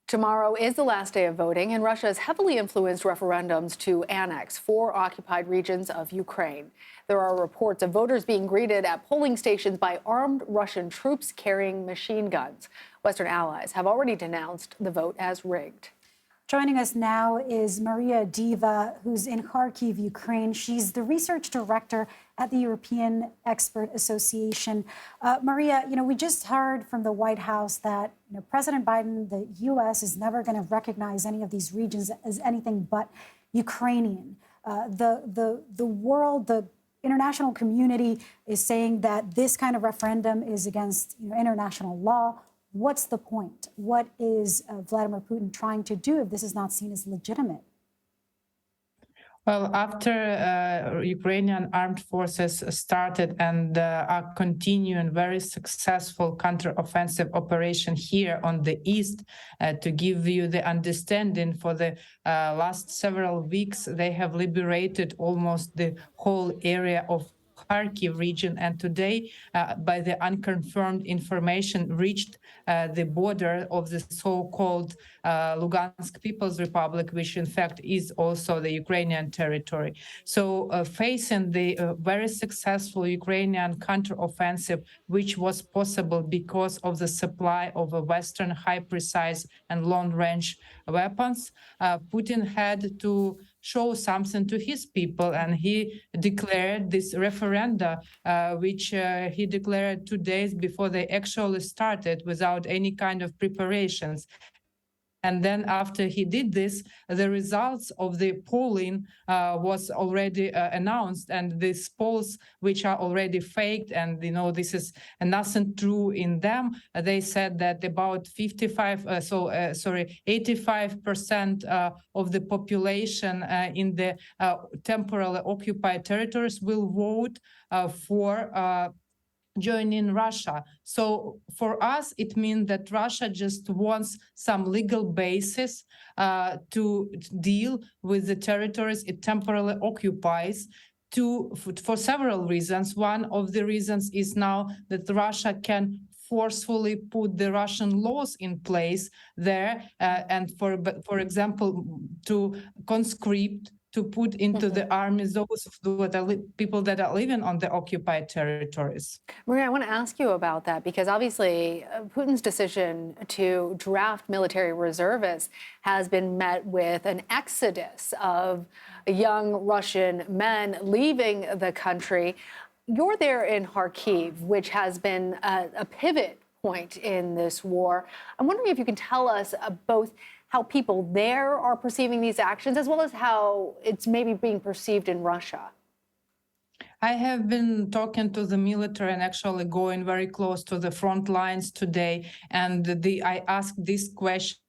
Tomorrow is the last day of voting, and Russia has heavily influenced referendums to annex 4 occupied regions of Ukraine. There are reports of voters being greeted at polling stations by armed Russian troops carrying machine guns. Western allies have already denounced the vote as rigged. Joining us now is Maria Avdeeva, who's in Kharkiv, Ukraine. She's the research director at the European Expert Association. Maria, we just heard from the White House that President Biden, the U.S., is never going to recognize any of these regions as anything but Ukrainian. The world, the international community is saying that this kind of referendum is against international law. What's the point? What is Vladimir Putin trying to do if this is not seen as legitimate? Well, after Ukrainian armed forces started and are continuing very successful counteroffensive operation here on the east, to give you the understanding, for the last several weeks, they have liberated almost the whole area of Kharkiv region, and today, by the unconfirmed information, reached the border of the so-called Lugansk People's Republic, which in fact is also the Ukrainian territory. So facing the very successful Ukrainian counteroffensive, which was possible because of the supply of Western high precise and long-range weapons, Putin had to show something to his people, and he declared this referenda, which he declared 2 days before they actually started, without any kind of preparations. And then after he did this, the results of the polling was already announced, and these polls, which are already faked, and this is nothing true in them. They said that about 85% of the population in the temporarily occupied territories will vote for joining Russia. So for us, it means that Russia just wants some legal basis to deal with the territories it temporarily occupies, for several reasons. One of the reasons is now that Russia can forcefully put the Russian laws in place there, and for example, to conscript, to put into the army those people that are living on the occupied territories. Maria, I want to ask you about that, because obviously Putin's decision to draft military reservists has been met with an exodus of young Russian men leaving the country. You're there in Kharkiv, which has been a pivot point in this war. I'm wondering if you can tell us both how people there are perceiving these actions, as well as how it's maybe being perceived in Russia. I have been talking to the military and actually going very close to the front lines today, and I asked this question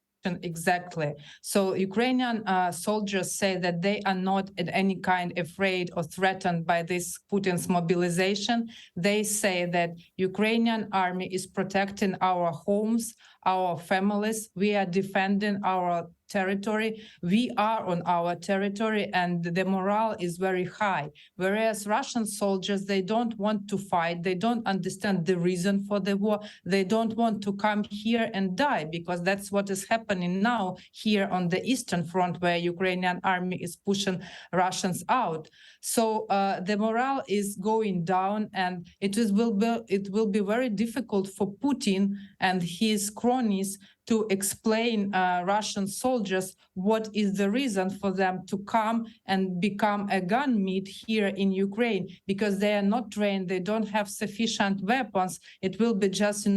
exactly. So Ukrainian soldiers say that they are not in any kind afraid or threatened by this Putin's mobilization. They say that Ukrainian army is protecting our homes, our families. We are defending our territory. We are on our territory, and the morale is very high. Whereas Russian soldiers, they don't want to fight. They don't understand the reason for the war. They don't want to come here and die, because that's what is happening now here on the Eastern Front, where Ukrainian army is pushing Russians out. So the morale is going down, and it will be very difficult for Putin and his cronies to explain Russian soldiers what is the reason for them to come and become a gun meat here in Ukraine, because they are not trained, they don't have sufficient weapons. It will be just,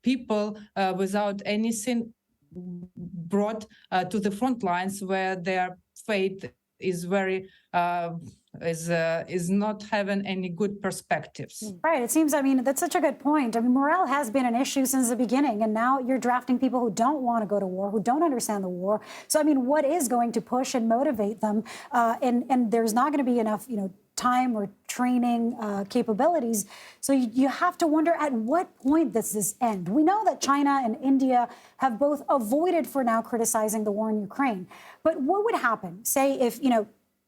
people without anything brought to the front lines, where their fate is very is not having any good perspectives. Right. It seems, that's such a good point. Morale has been an issue since the beginning, and now you're drafting people who don't want to go to war, who don't understand the war. So, what is going to push and motivate them? And there's not going to be enough, time or training capabilities. So you have to wonder, at what point does this end? We know that China and India have both avoided for now criticizing the war in Ukraine. But what would happen, say, if,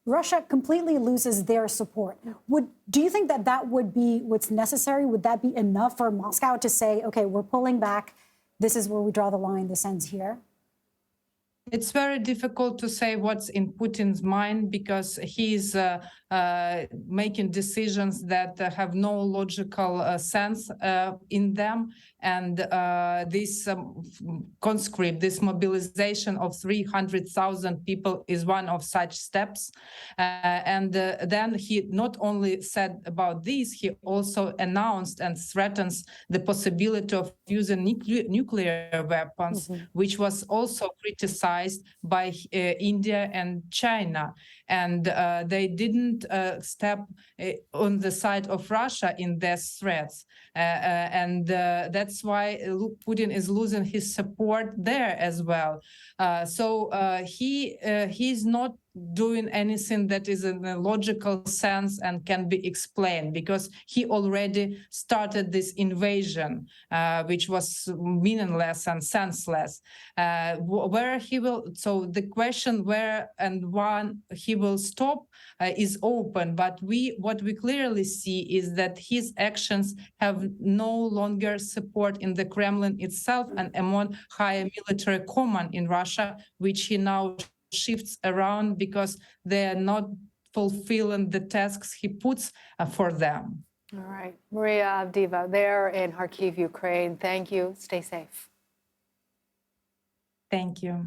Russia completely loses their support? Do you think that would be what's necessary? Would that be enough for Moscow to say, okay, we're pulling back, this is where we draw the line, this ends here? It's very difficult to say what's in Putin's mind because he's making decisions that have no logical sense in them. And this conscript, this mobilization of 300,000 people is one of such steps. And then he not only said about this, he also announced and threatens the possibility of using nuclear weapons, which was also criticized by India and China. And they didn't step on the side of Russia in their threats. And that's why Putin is losing his support there as well. So he's not doing anything that is in a logical sense and can be explained, because he already started this invasion, which was meaningless and senseless. Where he will, so the question where and when he will stop is open, but what we clearly see is that his actions have no longer support in the Kremlin itself and among higher military command in Russia, which he now shifts around because they are not fulfilling the tasks he puts for them. All right. Maria Avdeeva there in Kharkiv, Ukraine. Thank you. Stay safe. Thank you.